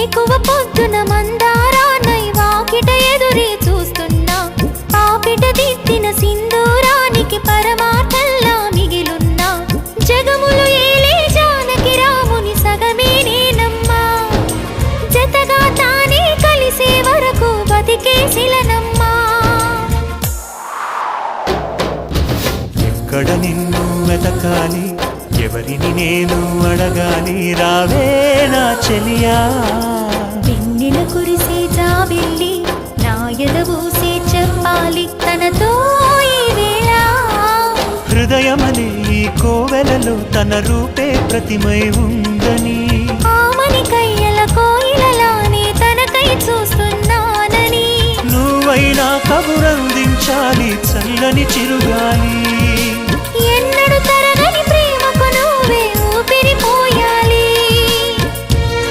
వేకువ పొద్దున మందారానై వాకిట ఎదురే చూస్తున్నా పాపిట దిద్దిన సింధూరానికి పరమార్థంలా మిగిలున్నా జగములు ఏలే జానకి రాముని సగమే నేనమ్మా జతగా తానే కలిసే వరకు బతికే శిలనమ్మా ఎక్కడ నిన్ను వెతకాలి ఎవరిని నేను అడగాలి రావే నా చెలియా వెన్నెల కురిసే జాబిల్లి నా ఎదబూసే చెప్పాలి తనతో ఈ వేళ హృదయమనే ఈ కోవెలలో తన రూపే ప్రతిమై ఉందని ఆమని కయ్యల కోయిలలానే తనకై చూస్తున్నానని నువ్వైనా కబురందించాలి చల్లని చిరుగాలి